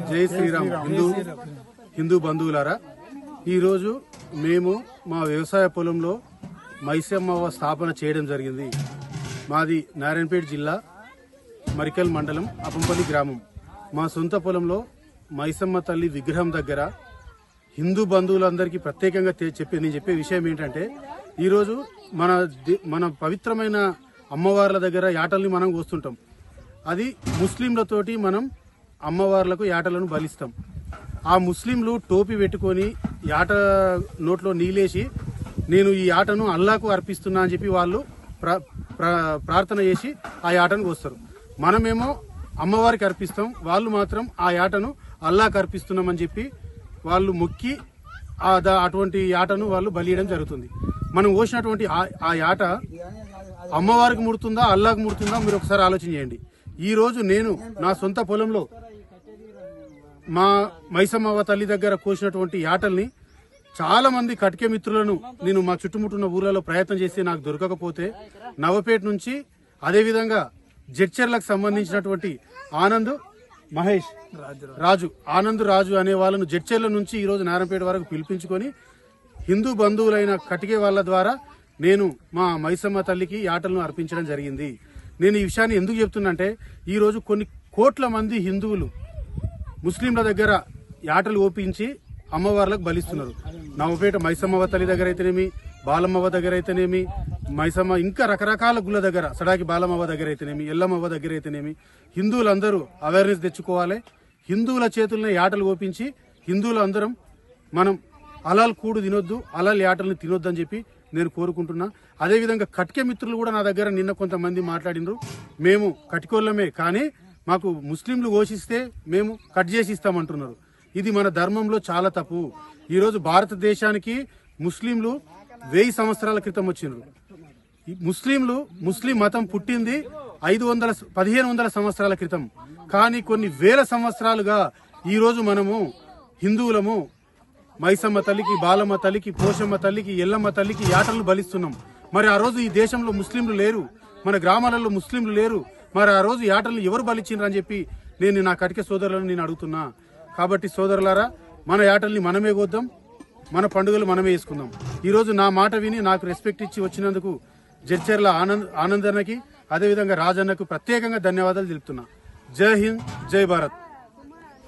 జై శ్రీరామ్ హిందూ బంధువులారా, ఈరోజు మేము మా వ్యవసాయ పొలంలో మైసమ్మవ్వ స్థాపన చేయడం జరిగింది. మాది నారాయణపేట జిల్లా మరికల్ మండలం అప్పంపల్లి గ్రామం. మా సొంత పొలంలో మైసమ్మ తల్లి విగ్రహం దగ్గర హిందూ బంధువులందరికీ ప్రత్యేకంగా నేను చెప్పే విషయం ఏంటంటే, ఈరోజు మన పవిత్రమైన అమ్మవార్ల దగ్గర యాటల్ని మనం కోస్తుంటాం. అది ముస్లింలతోటి మనం అమ్మవార్లకు యాటలను బలిస్తాం. ఆ ముస్లింలు టోపీ పెట్టుకొని యాట నోట్లో నీలేసి నేను ఈ యాటను అల్లాకు అర్పిస్తున్నా అని చెప్పి వాళ్ళు ప్రార్థన చేసి ఆ యాటను కోస్తారు. మనమేమో అమ్మవారికి అర్పిస్తాం, వాళ్ళు మాత్రం ఆ యాటను అల్లాకు అర్పిస్తున్నామని చెప్పి వాళ్ళు మొక్కి అటువంటి యాటను వాళ్ళు బలియడం జరుగుతుంది. మనం కోసినటువంటి ఆ యాట అమ్మవారికి ముడుతుందా అల్లాకు ముడుతుందా మీరు ఒకసారి ఆలోచన చేయండి. ఈ రోజు నేను నా సొంత పొలంలో మా మైసమ్మవ్వ తల్లి దగ్గర కోసినటువంటి యాటల్ని చాలా మంది కటికే మిత్రులను నేను మా చుట్టుముట్టున్న ఊర్లలో ప్రయత్నం చేసి నాకు దొరకకపోతే నవపేట నుంచి, అదేవిధంగా జడ్చర్లకు సంబంధించినటువంటి ఆనంద్ మహేష్ రాజు అనే వాళ్ళను జడ్చర్ల నుంచి ఈ రోజు నారాయణపేట వరకు పిలిపించుకొని హిందూ బంధువులైన కటికే వాళ్ళ ద్వారా నేను మా మైసమ్మ తల్లికి యాటలను అర్పించడం జరిగింది. నేను ఈ విషయాన్ని ఎందుకు చెప్తున్నంటే, ఈ రోజు కొన్ని కోట్ల మంది హిందువులు ముస్లింల దగ్గర యాటలు ఓపించి అమ్మవార్లకు బలిస్తున్నారు. నవపేట మైసమ్మవ్వ తల్లి దగ్గర అయితేనేమి, బాలమ్మవ్వ దగ్గర అయితేనేమి, మైసమ్మ ఇంకా రకరకాల గుళ్ళ దగ్గర, సడాకి బాలమ్మవ్వ దగ్గర అయితేనేమి, ఎల్లమ్మవ్వ దగ్గర అయితేనేమి, హిందువులందరూ అవేర్నెస్ తెచ్చుకోవాలి. హిందువుల చేతుల్ని యాటలు ఓపించి హిందువులు అందరం మనం అలాల్ కూడు తినొద్దు, అలాల్ యాటల్ని తినొద్దు అని చెప్పి నేను కోరుకుంటున్నా. అదేవిధంగా కటికే మిత్రులు కూడా నా దగ్గర నిన్న కొంతమంది మాట్లాడినరు, మేము కటికోళ్ళమే కానీ మాకు ముస్లింలు ఘోషిస్తే మేము కట్ చేసి ఇస్తామంటున్నారు. ఇది మన ధర్మంలో చాలా తప్పు. ఈరోజు భారతదేశానికి ముస్లింలు 1000 సంవత్సరాల క్రితం వచ్చినారు. ముస్లిం మతం పుట్టింది 1500 సంవత్సరాల క్రితం. కానీ కొన్ని వేల సంవత్సరాలుగా ఈరోజు మనము హిందువులము మైసమ్మ తల్లికి, బాలమ్మ తల్లికి, పోషమ్మ తల్లికి, ఎల్లమ్మ తల్లికి యాటలను బలిస్తున్నాం. మరి ఆ రోజు ఈ దేశంలో ముస్లింలు లేరు, మన గ్రామాలలో ముస్లింలు లేరు. మరి ఆ రోజు యాటలను ఎవరు బలిచ్చినారు అని చెప్పి నేను నా కటిక సోదరులను నేను అడుగుతున్నా. కాబట్టి సోదరులారా, మన యాటల్ని మనమే కోద్దాం, మన పండుగలు మనమే వేసుకుందాం. ఈరోజు నా మాట విని నాకు రెస్పెక్ట్ ఇచ్చి వచ్చినందుకు జడ్చర్ల ఆనంద్ అన్నకి, అదేవిధంగా రాజన్నకు ప్రత్యేకంగా ధన్యవాదాలు తెలుపుతున్నా. జై హింద్, జై భారత్.